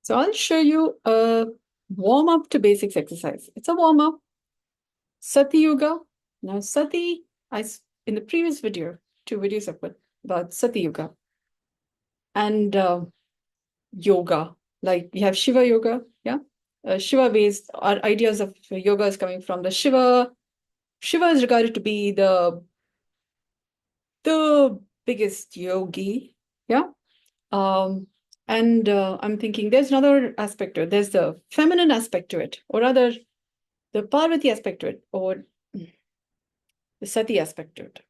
So I'll show you a warm-up to basics exercise. It's a warm-up. Sati Yuga. Now, Sati, in the previous video, 2 videos I put about Sati Yuga and yoga. Like we have Shiva Yoga, yeah? Shiva-based, our ideas of yoga is coming from the Shiva. Shiva is regarded to be the biggest yogi, yeah? And I'm thinking there's another aspect to it. There's the feminine aspect to it, or rather, the Parvati aspect to it, or the Sati aspect to it.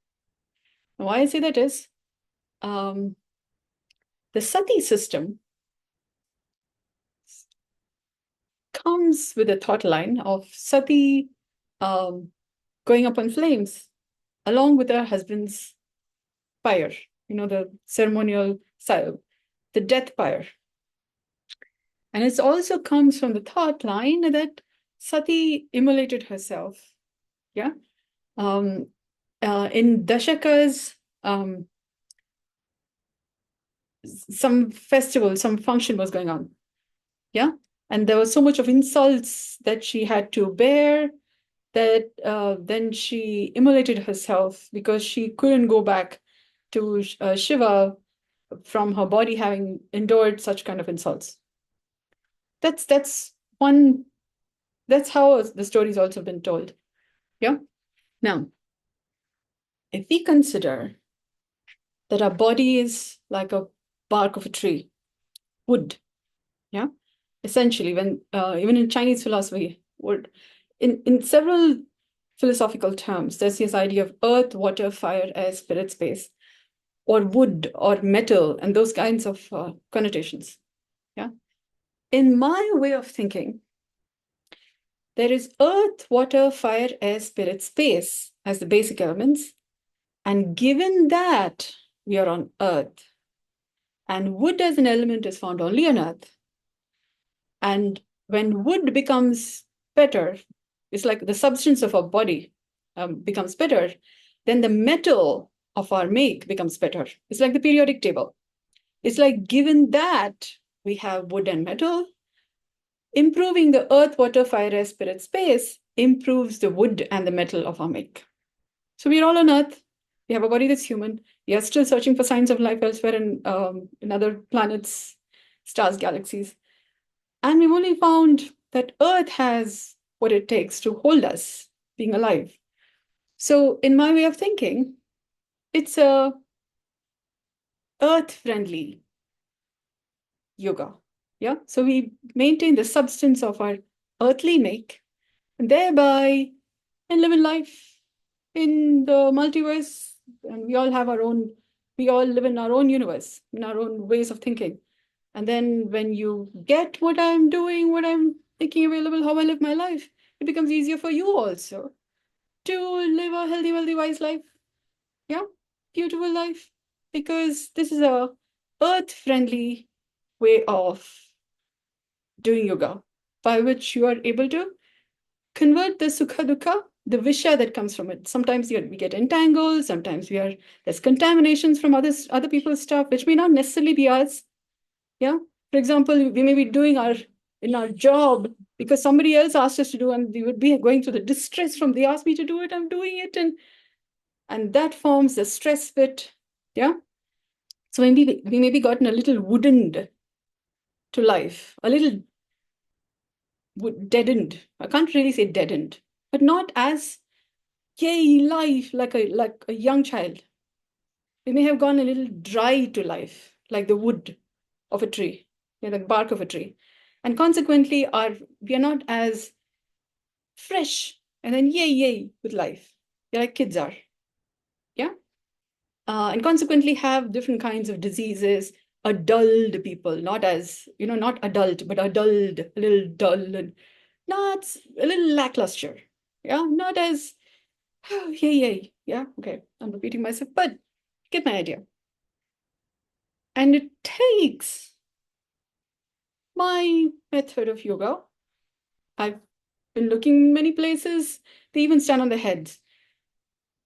Now, why I say that is the Sati system comes with a thought line of Sati going up in flames along with her husband's pyre, the ceremonial, the death pyre. And it also comes from the thought line that Sati immolated herself. Yeah. In Dashaka's some festival, some function was going on. Yeah. And there was so much of insults that she had to bear that then she immolated herself because she couldn't go back to Shiva from her body having endured such kind of insults. That's how the story's also been told. Yeah. Now, if we consider that our body is like a bark of a tree, wood, yeah, essentially, when even in Chinese philosophy, wood, in several philosophical terms, there's this idea of earth, water, fire, air, spirit, space, or wood, or metal, and those kinds of connotations. Yeah. In my way of thinking, there is earth, water, fire, air, spirit, space as the basic elements. And given that we are on earth, and wood as an element is found only on earth, and when wood becomes better, it's like the substance of our body becomes better, then the metal of our make becomes better. It's like the periodic table. It's like given that we have wood and metal, improving the earth, water, fire, air, spirit, space improves the wood and the metal of our make. So we're all on earth. We have a body that's human. We are still searching for signs of life elsewhere in other planets, stars, galaxies. And we've only found that Earth has what it takes to hold us being alive. So in my way of thinking, it's a earth-friendly yoga. Yeah. So we maintain the substance of our earthly make and thereby live in life in the multiverse. And we all live in our own universe, in our own ways of thinking. And then when you get what I'm doing, what I'm making available, how I live my life, it becomes easier for you also to live a healthy, wealthy, wise life. Yeah, beautiful life. Because this is a earth-friendly way of doing yoga, by which you are able to convert the sukha dukkha, the visha that comes from it. Sometimes we get entangled, sometimes there's contaminations from other people's stuff, which may not necessarily be ours. Yeah. For example, we may be doing in our job because somebody else asked us to do, and we would be going through the distress from they asked me to do it, I'm doing it, and that forms the stress bit. Yeah. So maybe we maybe gotten a little woodened to life, a little deadened. I can't really say deadened, but not as yay life like a young child. We may have gone a little dry to life, like the wood of a tree, the bark of a tree. And consequently, we are not as fresh and then yay with life. You're like kids are. Yeah. And consequently have different kinds of diseases, a dulled people, not adult, but a dulled, a little dull, and not a little lackluster. Yeah. Not as, oh, yay. Yeah. Okay. I'm repeating myself, but get my idea. And it takes my method of yoga. I've been looking many places. They even stand on their heads.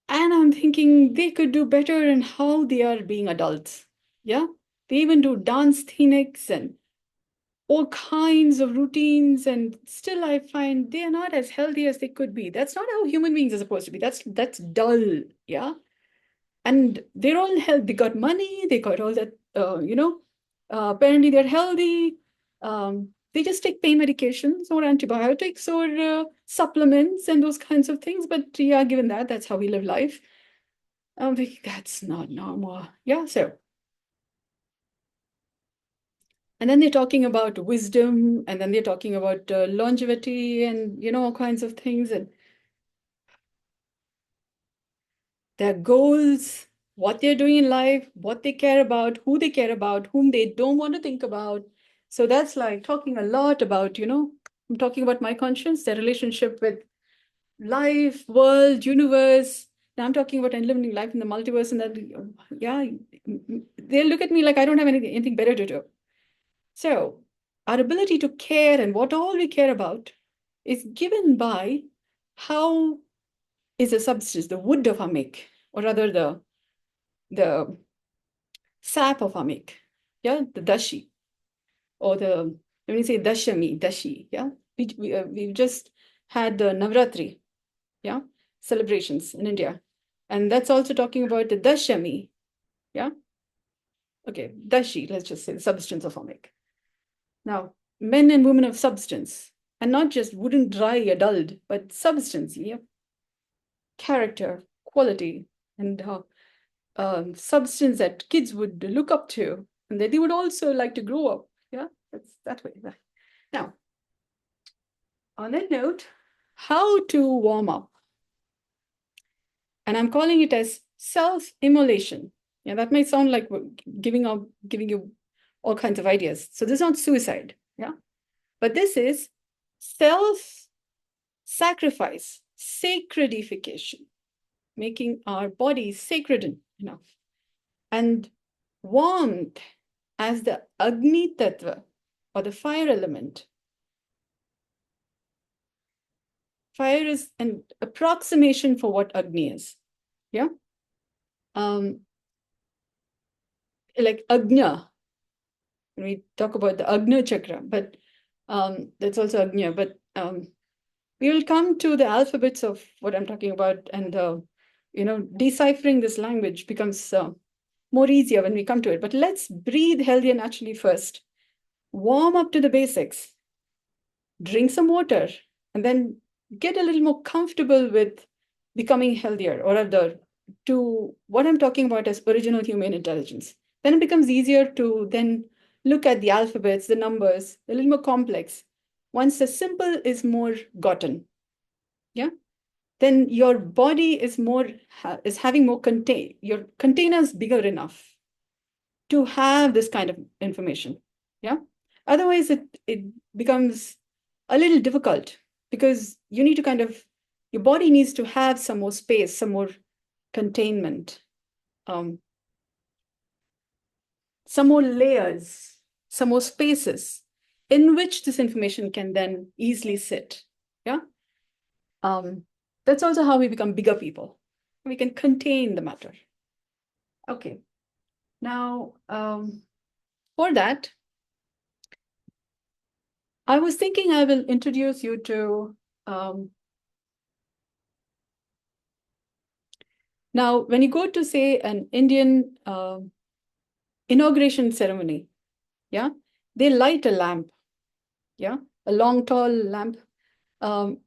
And I'm thinking they could do better in how they are being adults. Yeah. They even do dance scenics and all kinds of routines, and still I find they are not as healthy as they could be. That's not how human beings are supposed to be. That's dull, yeah. And they're all healthy. They got money. They got all that. Apparently they're healthy. They just take pain medications or antibiotics or supplements and those kinds of things. But yeah, given that, that's how we live life. That's not normal. Yeah. So. And then they're talking about wisdom, and then they're talking about longevity and, all kinds of things, and their goals, what they're doing in life, what they care about, who they care about, whom they don't want to think about. So that's like talking a lot about, I'm talking about my conscience, their relationship with life, world, universe. Now I'm talking about enlivening life in the multiverse, and that, yeah, they look at me like I don't have anything better to do. So our ability to care and what all we care about is given by how is a substance, the wood of our make, or rather the sap of our make, yeah, the dashi, or when you say dashi, yeah, we've just had the Navratri, yeah, celebrations in India, and that's also talking about the dashami, yeah, okay, dashi, let's just say the substance of our make. Now, men and women of substance, and not just wooden, dry, adult, but substance, yeah, character, quality, and substance that kids would look up to, and that they would also like to grow up. Yeah, that's that way. Now, on that note, how to warm up, and I'm calling it as self-immolation. Yeah, that might sound like giving you all kinds of ideas. So this is not suicide. Yeah, but this is self-sacrifice, sacredification, making our bodies sacred enough. And warmth as the Agni Tattva, or the fire element. Fire is an approximation for what Agni is. Yeah. Like Agnya, when we talk about the Agnya chakra, but that's also Agnya. But we will come to the alphabets of what I'm talking about, and deciphering this language becomes more easier when we come to it. But let's breathe healthy and naturally first. Warm up to the basics. Drink some water, and then get a little more comfortable with becoming healthier, or rather to what I'm talking about as original human intelligence. Then it becomes easier to then look at the alphabets, the numbers, a little more complex. Once the simple is more gotten, yeah, then your body is having more your container is bigger enough to have this kind of information. Yeah. Otherwise, it becomes a little difficult, because you need to your body needs to have some more space, some more containment, some more layers, some more spaces in which this information can then easily sit. Yeah. That's also how we become bigger people. We can contain the matter. Okay. Now, for that, I was thinking I will introduce you to now, when you go to, say, an Indian inauguration ceremony, yeah, they light a lamp, yeah, a long, tall lamp, 5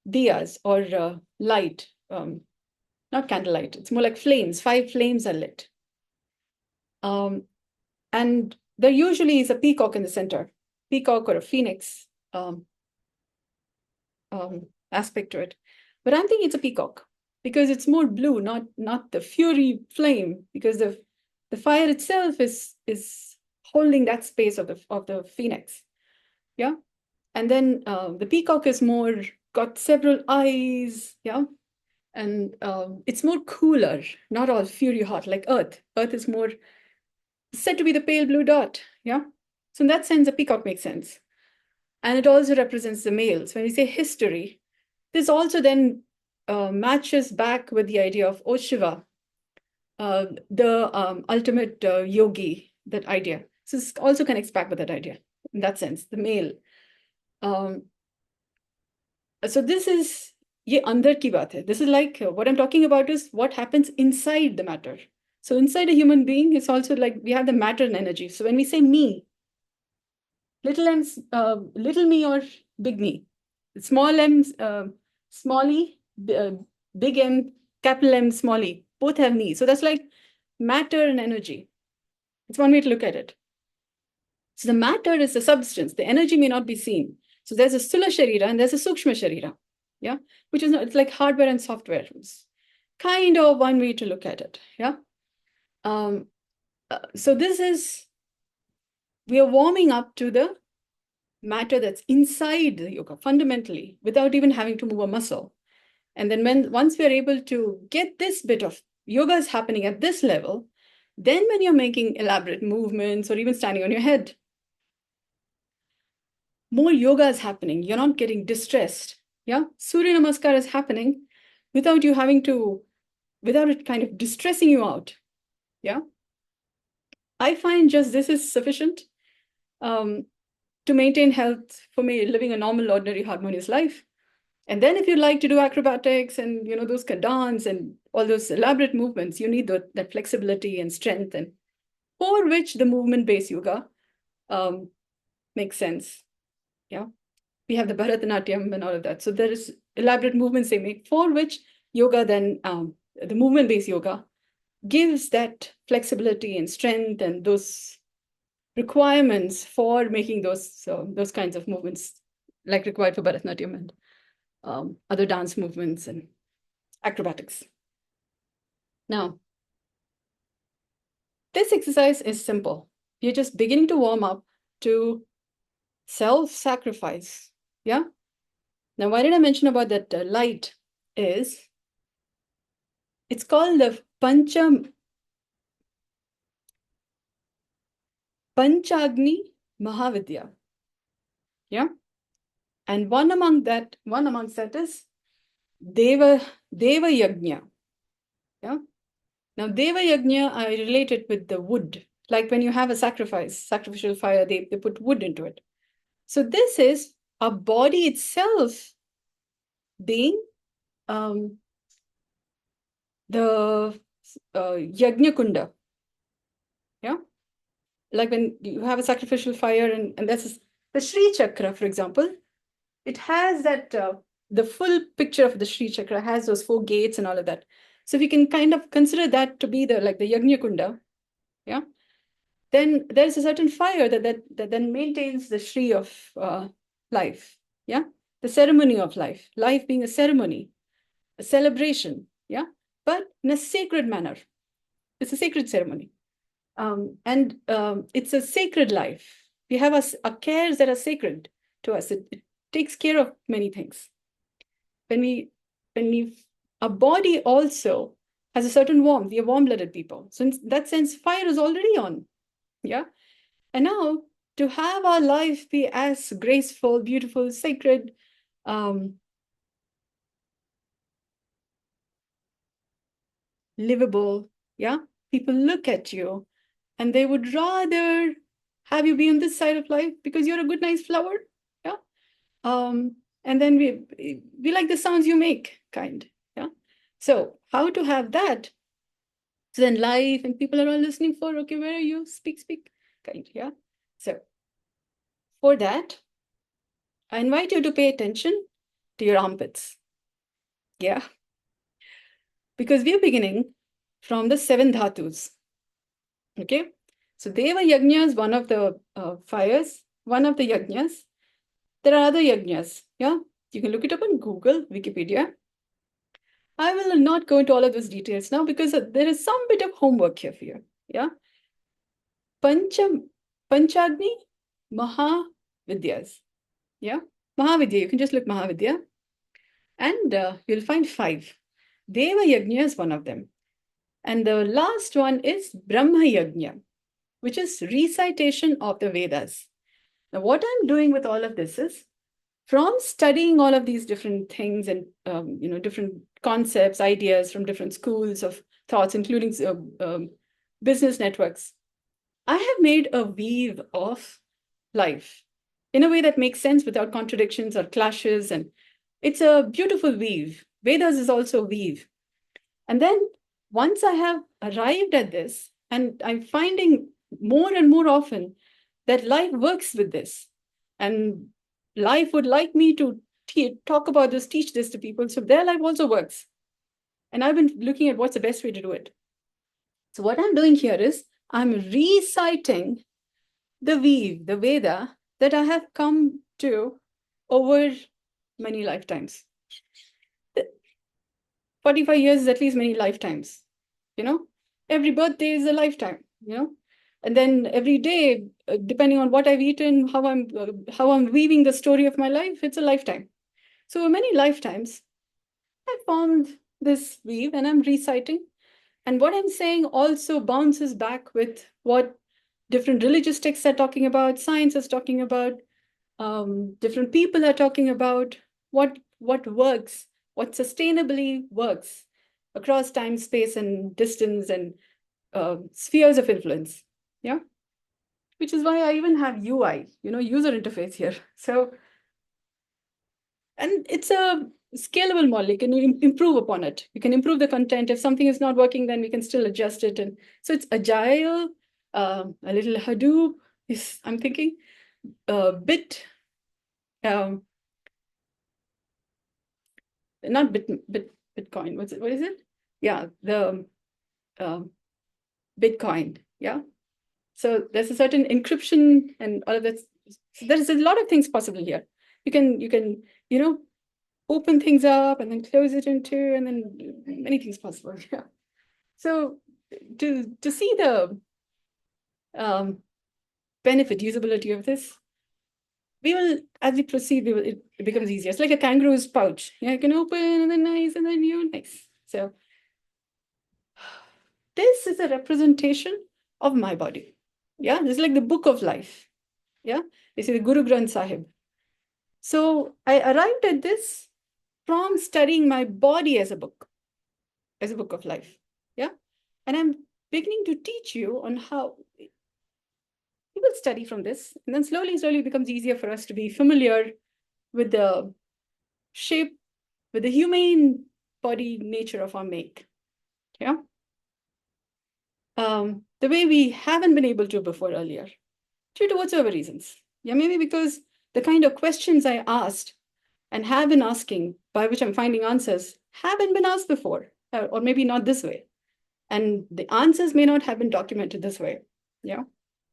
diyas, or light, not candlelight, it's more like flames, 5 flames are lit. And there usually is a peacock in the center, peacock or a phoenix aspect to it. But I'm thinking it's a peacock, because it's more blue, not the fury flame, because the fire itself is holding that space of the phoenix. Yeah. And then the peacock is more got several eyes, yeah. And it's more cooler, not all fury hot like Earth. Earth is more said to be the pale blue dot, yeah. So in that sense, the peacock makes sense. And it also represents the males. When we say history, this also then matches back with the idea of Shiva, the ultimate yogi, that idea. So this also connects back with that idea in that sense, the male. So this is ye andar ki baat hai. This is like what I'm talking about is what happens inside the matter. So inside a human being, it's also like we have the matter and energy. So when we say me, little m, little me or big me, small m, small e, big M, capital M, small e, both have me. So that's like matter and energy. It's one way to look at it. So the matter is the substance. The energy may not be seen. So there's a Sthula Sharira and there's a Sukshma Sharira. Yeah, which is not, it's like hardware and software. It's kind of one way to look at it. Yeah. So this is, we are warming up to the matter that's inside the yoga fundamentally without even having to move a muscle. And then once we're able to get this bit of yoga is happening at this level, then when you're making elaborate movements or even standing on your head, more yoga is happening. You're not getting distressed. Yeah. Surya Namaskar is happening without you having to, without it kind of distressing you out. Yeah. I find just this is sufficient to maintain health for me, living a normal, ordinary, harmonious life. And then if you like to do acrobatics and, those dance and all those elaborate movements, you need that flexibility and strength, and for which the movement-based yoga makes sense. Yeah. We have the Bharatanatyam and all of that. So there is elaborate movements they make, for which yoga then, the movement-based yoga gives that flexibility and strength and those requirements for making those kinds of movements like required for Bharatanatyam and other dance movements and acrobatics. Now, this exercise is simple. You're just beginning to warm up to self-sacrifice. Yeah. Now, why did I mention about that light is, it's called the Panchagni Mahavidya. Yeah. And one amongst that is Devayajna. Yeah. Now, Devayajna, I relate it with the wood. Like when you have a sacrificial fire, they put wood into it. So this is a body itself being the Yajna Kunda. Yeah. Like when you have a sacrificial fire and that's the Sri Chakra, for example, it has that, the full picture of the Sri Chakra has those 4 gates and all of that. So we can kind of consider that to be the Yajna Kunda. Yeah. Then there's a certain fire that then maintains the Shri of life. Yeah. The ceremony of life being a ceremony, a celebration. Yeah. But in a sacred manner. It's a sacred ceremony. And it's a sacred life. We have a cares that are sacred to us. It takes care of many things. Our body also has a certain warmth. We are warm-blooded people. So in that sense, fire is already on. Yeah. And now to have our life be as graceful, beautiful, sacred, livable. Yeah. People look at you and they would rather have you be on this side of life because you're a good, nice flower. Yeah. And then we like the sounds you make, kind. Yeah. So how to have that? So then life and people are all listening for, okay, where are you? Speak, kind. Yeah. So for that, I invite you to pay attention to your armpits. Yeah. Because we're beginning from the 7 dhatus. Okay. So Deva Yajna is one of the fires, one of the yajnas. There are other yajnas. Yeah. You can look it up on Google, Wikipedia. I will not go into all of those details now because there is some bit of homework here for you. Yeah. Panchagni Mahavidyas. Yeah. Mahavidya. You can just look Mahavidya. And you'll find 5. Deva Yajna is one of them. And the last one is Brahma Yajna, which is recitation of the Vedas. Now, what I'm doing with all of this is, from studying all of these different things and different concepts, ideas from different schools of thoughts, including business networks, I have made a weave of life in a way that makes sense without contradictions or clashes. And it's a beautiful weave. Vedas is also a weave. And then once I have arrived at this, and I'm finding more and more often that life works with this, and life would like me to talk about this, teach this to people, so their life also works. And I've been looking at what's the best way to do it. So what I'm doing here is I'm reciting the weave, the Veda that I have come to over many lifetimes. 45 years is at least many lifetimes, you know? Every birthday is a lifetime, you know? And then every day, depending on what I've eaten, how I'm weaving the story of my life, it's a lifetime. So many lifetimes, I formed this weave and I'm reciting. And what I'm saying also bounces back with what different religious texts are talking about, science is talking about, different people are talking about, what works, what sustainably works across time, space, and distance, and spheres of influence. Yeah, which is why I even have UI, user interface here. So, and it's a scalable model. You can improve upon it. You can improve the content. If something is not working, then we can still adjust it. And so it's agile, a little Hadoop is, I'm thinking, not Bitcoin. What is it? Yeah, the Bitcoin. Yeah. So there's a certain encryption and all of that. So there's a lot of things possible here. You can open things up and then close it into, and then many things possible. Yeah. So to see the benefit, usability of this, we will, as we proceed, it becomes easier. It's like a kangaroo's pouch. Yeah, you can open and then nice, and then nice. So this is a representation of my body. Yeah, this is like the book of life. Yeah, this is the Guru Granth Sahib. So I arrived at this from studying my body as a book of life. Yeah, and I'm beginning to teach you on how you will study from this, and then slowly it becomes easier for us to be familiar with the shape, with the humane body nature of our make. Yeah. The way we haven't been able to before earlier, due to whatsoever reasons. Yeah, maybe because the kind of questions I asked and have been asking, by which I'm finding answers, haven't been asked before, or maybe not this way. And the answers may not have been documented this way. Yeah.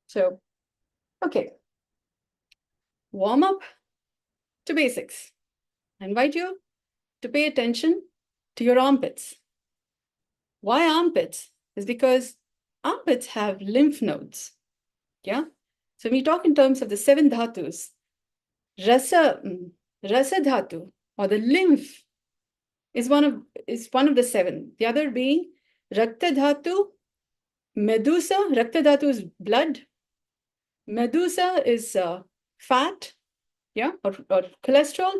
So, okay. Warm up to basics. I invite you to pay attention to your armpits. Why armpits? Is because armpits have lymph nodes. Yeah. So when we talk in terms of the 7 dhatus, rasa dhatu, or the lymph, is one of the 7. The other being rakta dhatu, medusa. Rakta dhatu is blood. Medusa is fat, yeah, or cholesterol.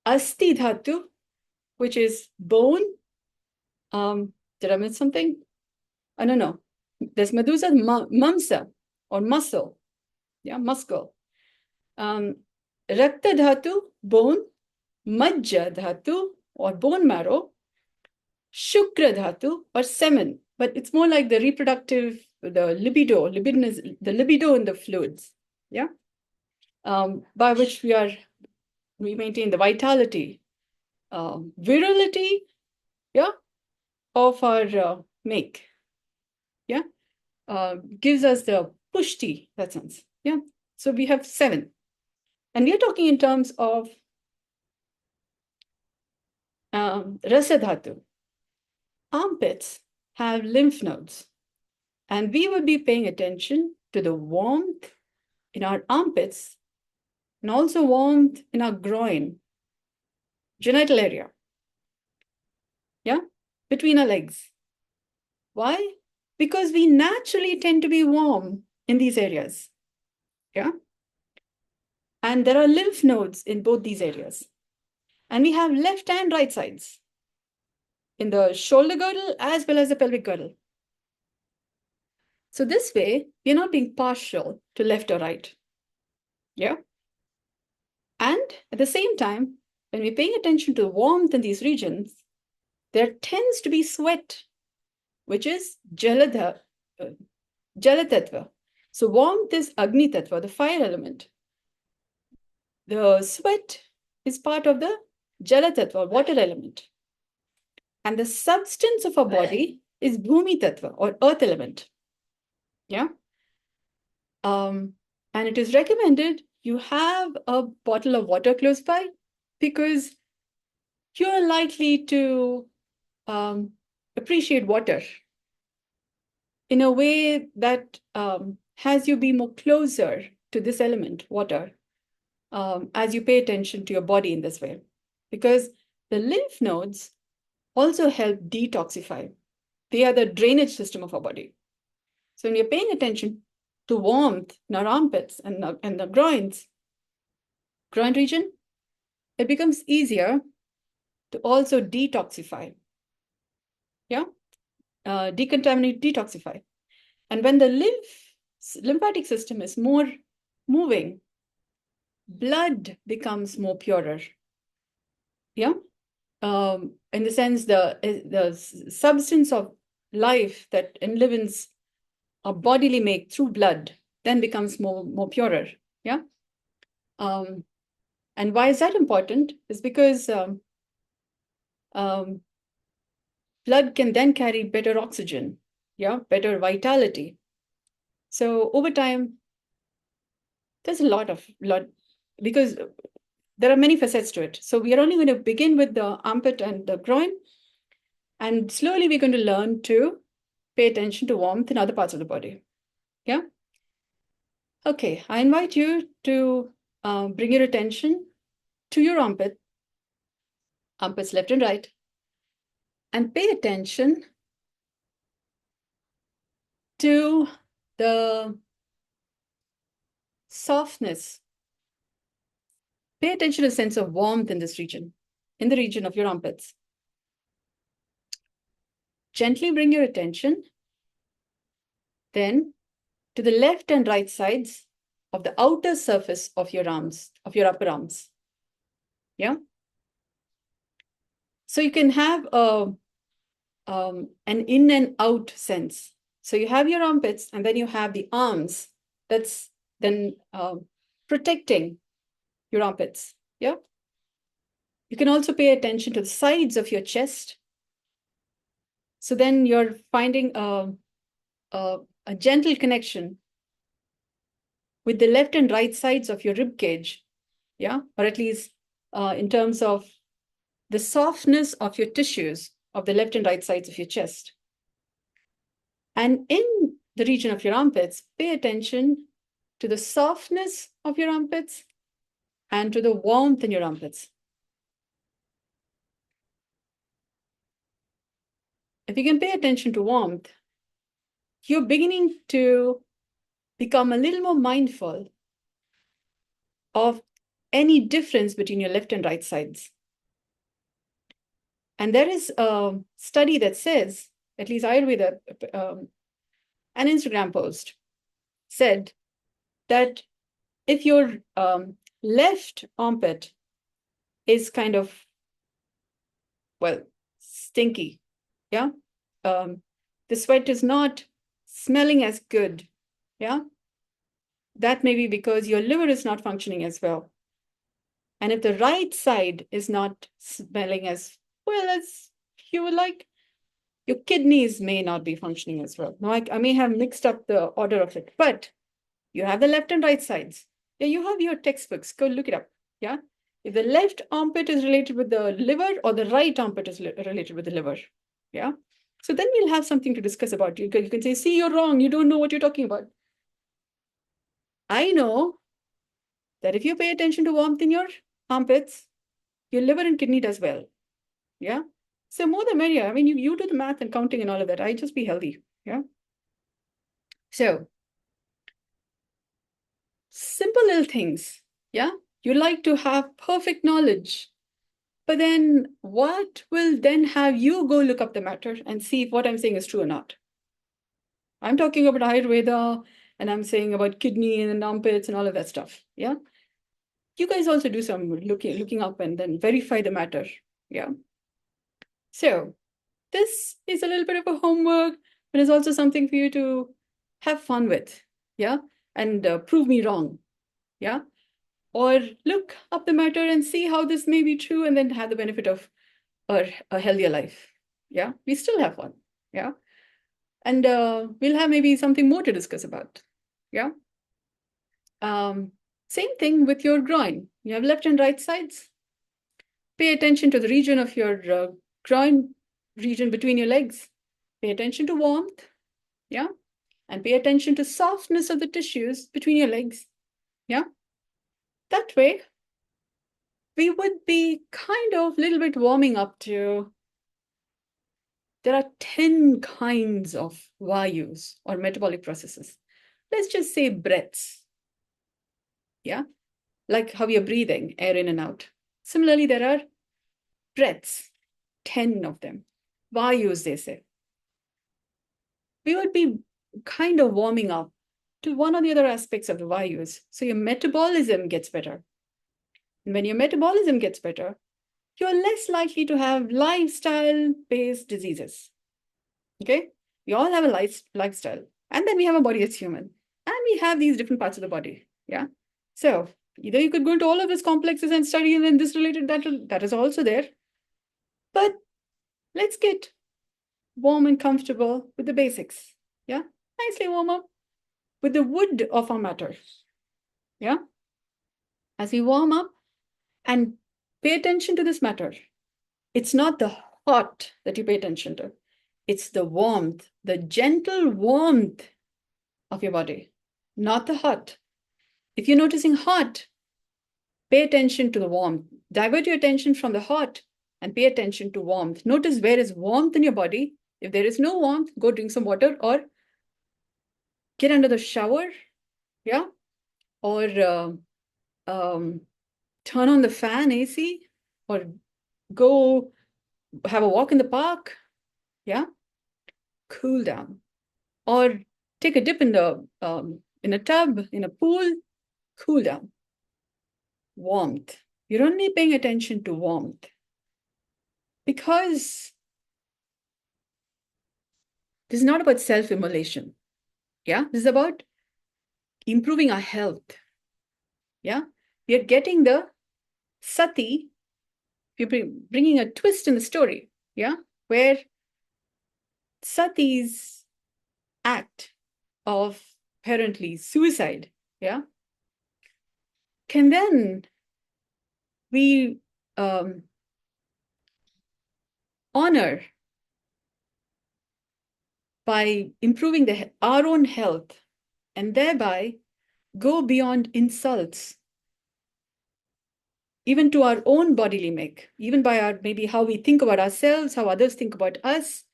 Asti dhatu, which is bone. Did I miss something? No. There's medusa, mamsa, or muscle. Yeah, muscle. Rakta dhatu, bone. Majja dhatu, or bone marrow. Shukra dhatu, or semen. But it's more like the reproductive, the libido in the fluids. Yeah. By which we maintain the vitality, virility, yeah, of our make. Yeah. Gives us the pushti, that sense. Yeah. So we have 7. And we are talking in terms of rasa dhatu. Armpits have lymph nodes. And we would be paying attention to the warmth in our armpits and also warmth in our groin, genital area. Yeah, between our legs. Why? Because we naturally tend to be warm in these areas. Yeah. And there are lymph nodes in both these areas. And we have left and right sides in the shoulder girdle as well as the pelvic girdle. So this way, we're not being partial to left or right. Yeah. And at the same time, when we're paying attention to the warmth in these regions, there tends to be sweat, which is Jala Tattva. So warmth is Agni Tattva, the fire element. The sweat is part of the Jala Tattva, water element. And the substance of our body is Bhumi Tattva, or earth element. Yeah. And it is recommended you have a bottle of water close by, because you're likely to appreciate water in a way that has you be more closer to this element, water, as you pay attention to your body in this way. Because the lymph nodes also help detoxify. They are the drainage system of our body. So when you're paying attention to warmth in our armpits and the groin region, it becomes easier to also detoxify. Yeah, decontaminate, detoxify. And when the lymphatic system is more moving, blood becomes more purer. Yeah, in the sense the substance of life that enlivens our bodily make through blood then becomes more purer. Yeah. And why is that important? Is because blood can then carry better oxygen, yeah, better vitality. So over time, there's a lot, because there are many facets to it. So we are only going to begin with the armpit and the groin, and slowly we're going to learn to pay attention to warmth in other parts of the body. Yeah. Okay, I invite you to bring your attention to your armpits left and right, and pay attention to the softness. Pay attention to the sense of warmth in this region, in the region of your armpits. Gently bring your attention then to the left and right sides of the outer surface of your arms, of your upper arms. Yeah. So you can have an in and out sense. So you have your armpits, and then you have the arms that's then protecting your armpits. Yeah. You can also pay attention to the sides of your chest. So then you're finding a gentle connection with the left and right sides of your rib cage. Yeah. Or at least in terms of the softness of your tissues of the left and right sides of your chest. And in the region of your armpits, pay attention to the softness of your armpits and to the warmth in your armpits. If you can pay attention to warmth, you're beginning to become a little more mindful of any difference between your left and right sides. And there is a study that says, at least Ayurveda, an Instagram post said that if your left armpit is kind of, well, stinky, yeah, the sweat is not smelling as good, yeah, that may be because your liver is not functioning as well. And if the right side is not smelling as well as you would like, your kidneys may not be functioning as well. Now, I may have mixed up the order of it, but you have the left and right sides. Yeah, you have your textbooks. Go look it up. Yeah. If the left armpit is related with the liver, or the right armpit is related with the liver. Yeah. So then we'll have something to discuss about. You can say, see, you're wrong. You don't know what you're talking about. I know that if you pay attention to warmth in your armpits, your liver and kidney does well. Yeah. So more the merrier. I mean, you do the math and counting and all of that. I just be healthy. Yeah. So simple little things. Yeah. You like to have perfect knowledge. But then what will then have you go look up the matter and see if what I'm saying is true or not? I'm talking about Ayurveda, and I'm saying about kidney and armpits and all of that stuff. Yeah. You guys also do some looking up and then verify the matter. Yeah. So this is a little bit of a homework, but it's also something for you to have fun with. Yeah. And prove me wrong. Yeah. Or look up the matter and see how this may be true, and then have the benefit of a healthier life. Yeah. We still have fun. Yeah. And we'll have maybe something more to discuss about. Yeah. Same thing with your groin. You have left and right sides. Pay attention to the region of your groin region between your legs. Pay attention to warmth. Yeah. And pay attention to softness of the tissues between your legs. Yeah. That way, we would be kind of a little bit warming up to, there are 10 kinds of vayus or metabolic processes. Let's just say breaths. Yeah. Like how you're breathing, air in and out. Similarly, there are breaths, 10 of them. Vayus, they say. We would be kind of warming up to one or the other aspects of the vayus. So your metabolism gets better. And when your metabolism gets better, you're less likely to have lifestyle-based diseases. Okay? We all have a lifestyle. And then we have a body that's human. And we have these different parts of the body. Yeah? So either you could go into all of these complexes and study, and then this related, that is also there. But let's get warm and comfortable with the basics. Yeah? Nicely warm up with the wood of our matter. Yeah? As we warm up and pay attention to this matter, it's not the hot that you pay attention to. It's the warmth, the gentle warmth of your body, not the hot. If you're noticing hot, pay attention to the warmth. Divert your attention from the hot and pay attention to warmth. Notice where is warmth in your body. If there is no warmth, go drink some water or get under the shower, yeah? Or turn on the fan, AC, or go have a walk in the park, yeah? Cool down. Or take a dip in a tub, in a pool, cool down. Warmth. You're only paying attention to warmth because this is not about self-immolation. Yeah, this is about improving our health. Yeah, we are getting the Sati, we're bringing a twist in the story. Yeah, where Sati's act of apparently suicide, yeah, can then we honor by improving our own health, and thereby go beyond insults, even to our own bodily make, even by our maybe how we think about ourselves, how others think about us.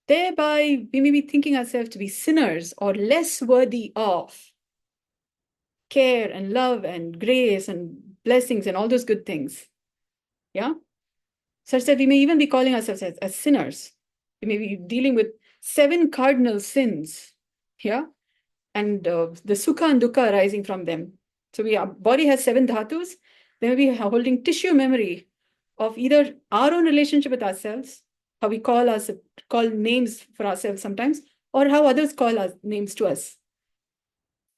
Thereby, we may be thinking ourselves to be sinners or less worthy of care and love and grace and blessings and all those good things. Yeah? Such that we may even be calling ourselves as sinners. We may be dealing with 7 cardinal sins. Yeah? And the sukha and dukkha arising from them. So our body has 7 dhatus. Then we are holding tissue memory of either our own relationship with ourselves, how we call names for ourselves sometimes, or how others call us names to us,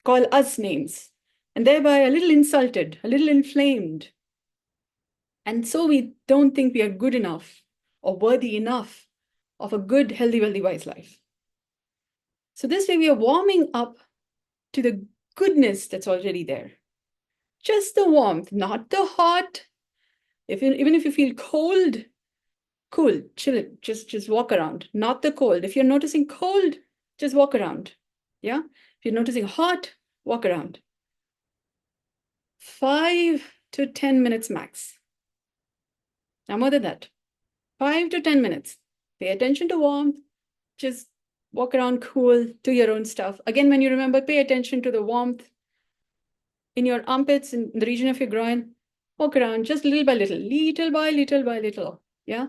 call us names, and thereby a little insulted, a little inflamed. And so we don't think we are good enough or worthy enough of a good, healthy, wealthy, wise life. So this way we are warming up to the goodness that's already there. Just the warmth, not the hot. Even if you feel cold, cool, chill it, just walk around. Not the cold. If you're noticing cold, just walk around. Yeah? If you're noticing hot, walk around. 5 to 10 minutes max. Now more than that. 5 to 10 minutes. Pay attention to warmth. Just walk around cool, do your own stuff. Again, when you remember, pay attention to the warmth in your armpits, in the region of your groin. Walk around just little by little, little by little by little. Yeah?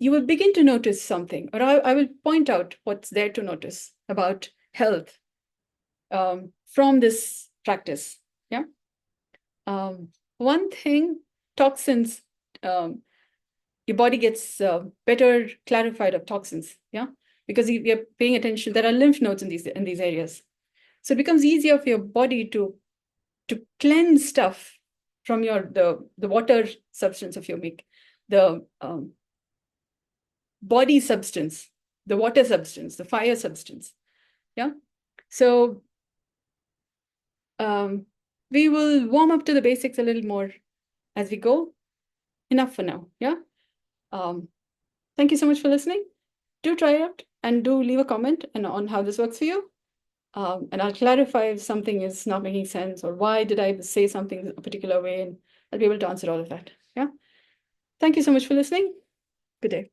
you will begin to notice something, or I will point out what's there to notice about health from this practice. Yeah. One thing, toxins, your body gets better clarified of toxins. Yeah. Because we are paying attention. There are lymph nodes in these areas. So it becomes easier for your body to cleanse stuff from the water substance of your milk, the body substance, the water substance, the fire substance. Yeah. So we will warm up to the basics a little more as we go. Enough for now. Yeah. Thank you so much for listening. Do try it out and do leave a comment on how this works for you. And I'll clarify if something is not making sense or why did I say something a particular way, and I'll be able to answer all of that. Yeah. Thank you so much for listening. Good day.